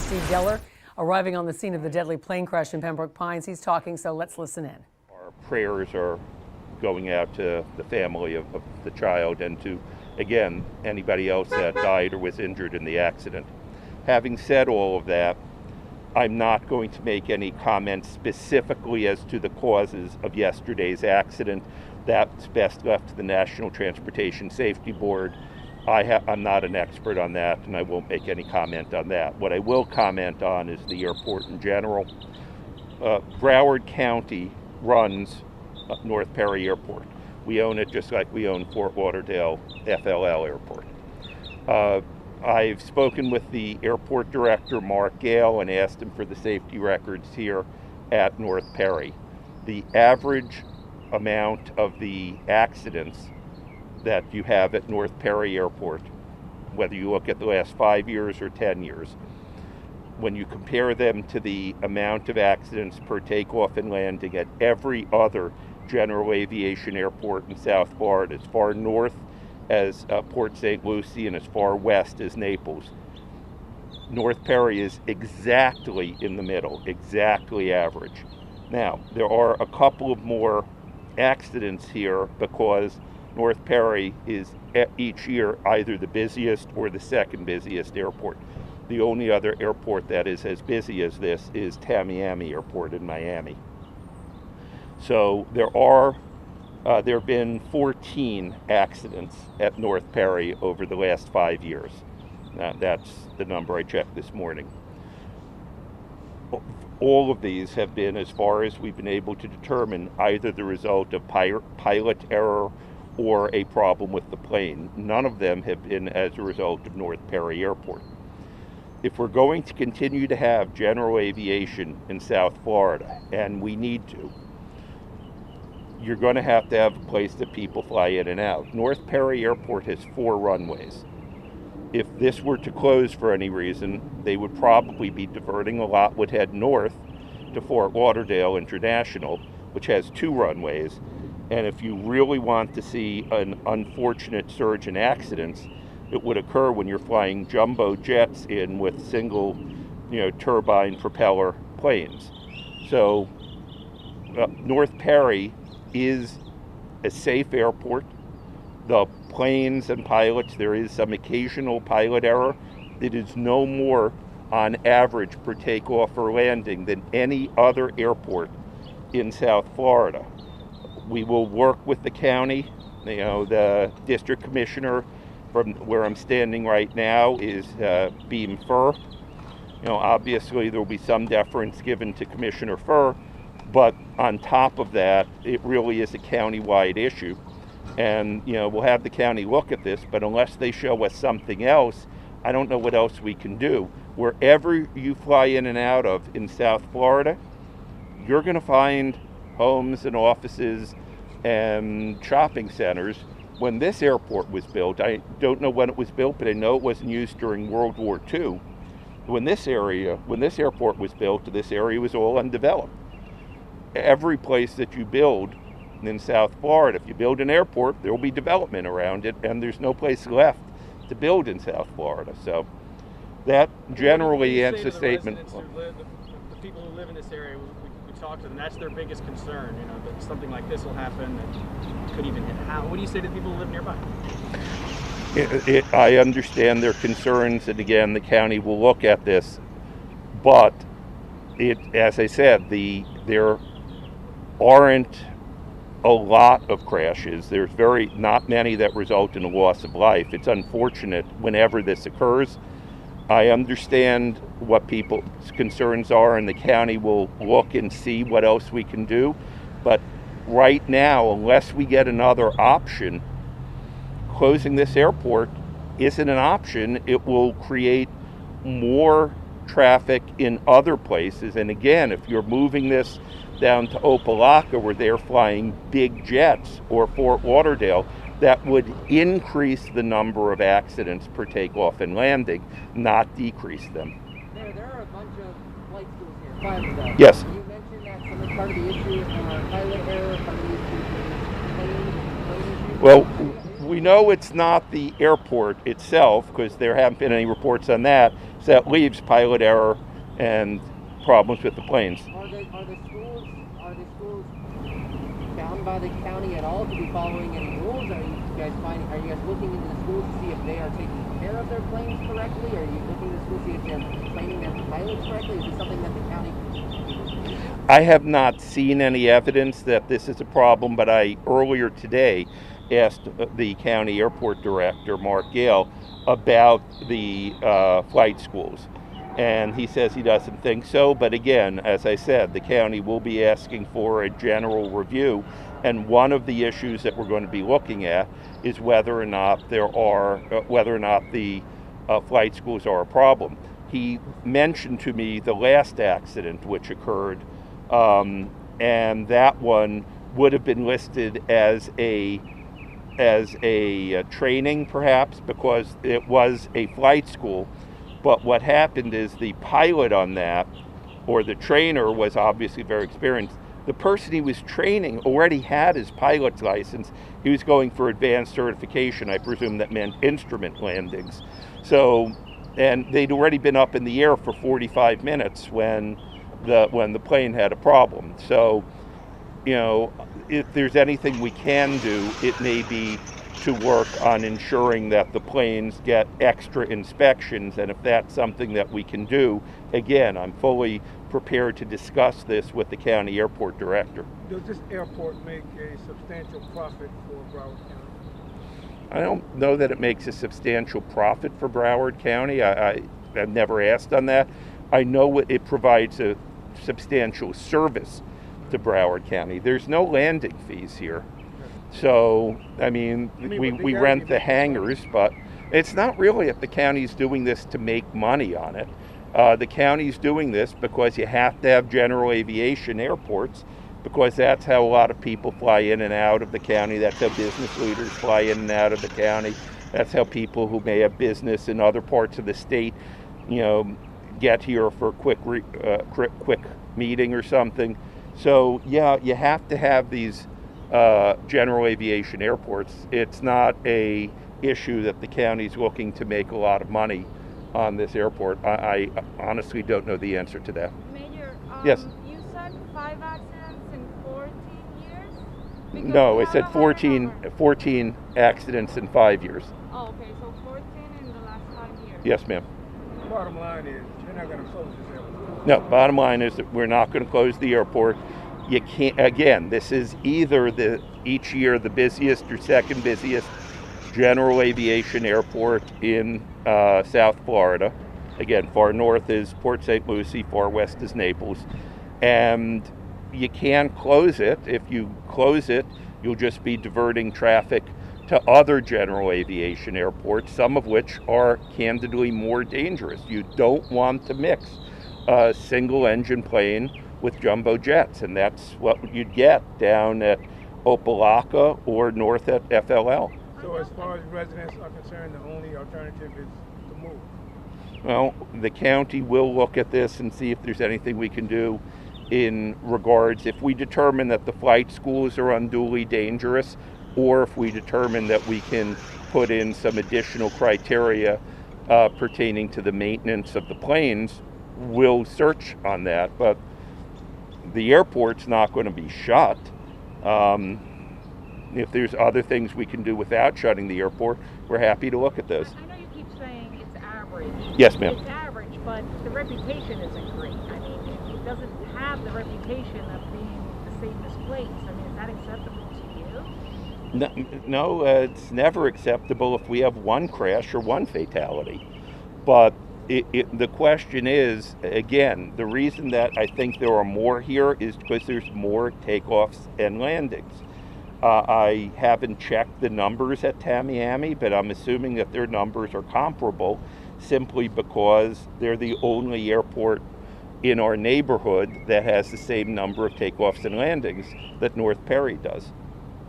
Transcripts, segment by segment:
Steve Geller, arriving on the scene of the deadly plane crash in Pembroke Pines. He's talking, so let's listen in. Our prayers are going out to the family of the child and to, again, anybody else that died or was injured in the accident. Having said all of that, I'm not going to make any comments specifically as to the causes of yesterday's accident. That's best left to the National Transportation Safety Board. I'm not an expert on that, and I won't make any comment on that. What I will comment on is the airport in general. Broward County runs North Perry Airport. We own it just like we own Fort Lauderdale FLL Airport. I've spoken with the airport director, Mark Gale, and asked him for the safety records here at North Perry. The average amount of the accidents that you have at North Perry Airport, whether you look at the last 5 years or 10 years, when you compare them to the amount of accidents per takeoff and landing at every other general aviation airport in South Florida, as far north as Port St. Lucie and as far west as Naples, North Perry is exactly in the middle, exactly average. Now, there are a couple of more accidents here because North Perry is each year either the busiest or the second busiest airport. The only other airport that is as busy as this is Tamiami Airport in Miami. So there have been 14 accidents at North Perry over the last 5 years. That's the number I checked this morning. All of these have been, as far as we've been able to determine, either the result of pilot error or a problem with the plane. None of them have been as a result of North Perry Airport. If we're going to continue to have general aviation in South Florida, and we need to, you're going to have a place that people fly in and out. North Perry Airport has 4 runways. If this were to close for any reason, they would probably be diverting a lot, would head north to Fort Lauderdale International, which has 2 runways. And if you really want to see an unfortunate surge in accidents, it would occur when you're flying jumbo jets in with single, turbine propeller planes. So North Perry is a safe airport. The planes and pilots, there is some occasional pilot error. It is no more on average per takeoff or landing than any other airport in South Florida. We will work with the county. The district commissioner from where I'm standing right now is Beam Fur. Obviously there will be some deference given to Commissioner Fur, but on top of that, it really is a county-wide issue. And, we'll have the county look at this, but unless they show us something else, I don't know what else we can do. Wherever you fly in and out of in South Florida, you're going to find homes and offices and shopping centers. When this airport was built, I don't know when it was built, but I know it wasn't used during World War II. When this airport was built, this area was all undeveloped. Every place that you build in South Florida, if you build an airport, there will be development around it, and there's no place left to build in South Florida. So that generally ends the statement. The people who live in this area, we talk to them, that's their biggest concern, that something like this will happen and could even hit. What do you say to the people who live nearby? I understand their concerns, and again, the county will look at this, but as I said, there aren't a lot of crashes. There's not many that result in a loss of life. It's unfortunate whenever this occurs. I understand what people's concerns are, and the county will look and see what else we can do. But right now, unless we get another option, closing this airport isn't an option. It will create more traffic in other places. And again, if you're moving this down to Opelika, where they're flying big jets, or Fort Lauderdale, that would increase the number of accidents per takeoff and landing, not decrease them. There are a bunch of flight schools here, 5 of them. Yes. You mentioned that some of part of the issue is pilot error, part of the issue is plane issue. Well, we know it's not the airport itself because there haven't been any reports on that. So that leaves pilot error and problems with the planes. Are the schools bound by the county at all to be following any rules? Are you guys looking into the schools to see if they are taking care of their planes correctly? Are you looking to the schools to see if they're training their pilots correctly? Is this something that the county? I have not seen any evidence that this is a problem, but I earlier today asked the county airport director, Mark Gale, about the flight schools. And he says he doesn't think so. But again, as I said, the county will be asking for a general review. And one of the issues that we're going to be looking at is whether or not the flight schools are a problem. He mentioned to me the last accident which occurred, and that one would have been listed as a training, perhaps, because it was a flight school. But what happened is the pilot on that, or the trainer, was obviously very experienced. The person he was training already had his pilot's license. He was going for advanced certification. I presume that meant instrument landings. So, and they'd already been up in the air for 45 minutes when the plane had a problem. So, you know, if there's anything we can do, it may be to work on ensuring that the planes get extra inspections. And if that's something that we can do, again, I'm fully prepared to discuss this with the county airport director. Does this airport make a substantial profit for Broward County? I don't know that it makes a substantial profit for Broward County. I've never asked on that. I know it provides a substantial service to Broward County. There's no landing fees here. So, I mean we rent the hangars, but it's not really that the county's doing this to make money on it. The county's doing this because you have to have general aviation airports, because that's how a lot of people fly in and out of the county. That's how business leaders fly in and out of the county. That's how people who may have business in other parts of the state, you know, get here for a quick meeting or something. So, yeah, you have to have these general aviation airports. It's not a issue that the county's looking to make a lot of money on this airport. I honestly don't know the answer to that. Major, Yes. You said 5 accidents in 14 years? Because No, we I said have a higher 14 number. accidents in 5 years. Oh, okay, so 14 in the last 5 years. Yes, ma'am. Bottom line is, you're not going to close this airport. No, bottom line is that we're not going to close the airport. You can't, again, this is either each year the busiest or second busiest general aviation airport in South Florida. Again, far north is Port St. Lucie, far west is Naples. And you can't close it. If you close it, you'll just be diverting traffic to other general aviation airports, some of which are candidly more dangerous. You don't want to mix a single engine plane with jumbo jets, and that's what you'd get down at Opelika or north at FLL. So as far as residents are concerned, the only alternative is to move. Well, the county will look at this and see if there's anything we can do in regards, if we determine that the flight schools are unduly dangerous, or if we determine that we can put in some additional criteria pertaining to the maintenance of the planes, we'll search on that. But the airport's not going to be shut. If there's other things we can do without shutting the airport, we're happy to look at those. I know you keep saying it's average. Yes, ma'am. It's average, but the reputation isn't great. I mean, it doesn't have the reputation of being the safest place. I mean, is that acceptable to you? No, it's never acceptable if we have one crash or one fatality. But the question is, again, the reason that I think there are more here is because there's more takeoffs and landings. I haven't checked the numbers at Tamiami, but I'm assuming that their numbers are comparable simply because they're the only airport in our neighborhood that has the same number of takeoffs and landings that North Perry does.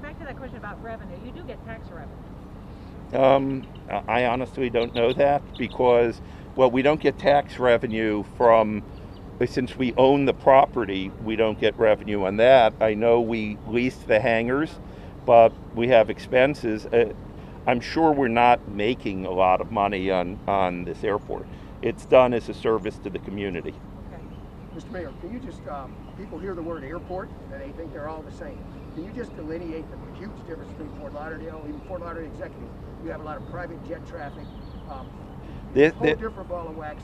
Back to that question about revenue. You do get tax revenue. I honestly don't know that because, well, we don't get tax revenue from, since we own the property, we don't get revenue on that. I know we lease the hangars, but we have expenses. I'm sure we're not making a lot of money on this airport. It's done as a service to the community. Mr. Mayor, can you just, people hear the word airport and they think they're all the same. Can you just delineate the huge difference between Fort Lauderdale, even Fort Lauderdale executive? You have a lot of private jet traffic. A whole different ball of wax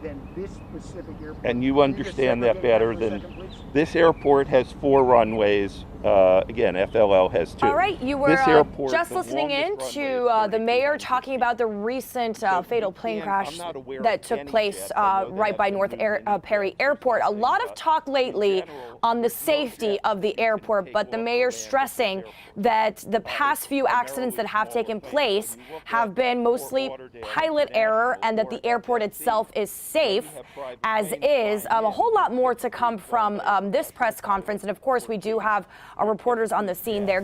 than this specific airport. And you understand that better than this airport has 4 runways. Again, FLL has 2. All right, you were just listening in to the mayor talking about the recent fatal plane crash that took place right by North Perry Airport. A lot of talk lately on the safety of the airport, but the mayor stressing that the past few accidents that have taken place have been mostly pilot error and that the airport itself is safe as is. A whole lot more to come from this press conference. And of course, we do have our reporters on the scene there.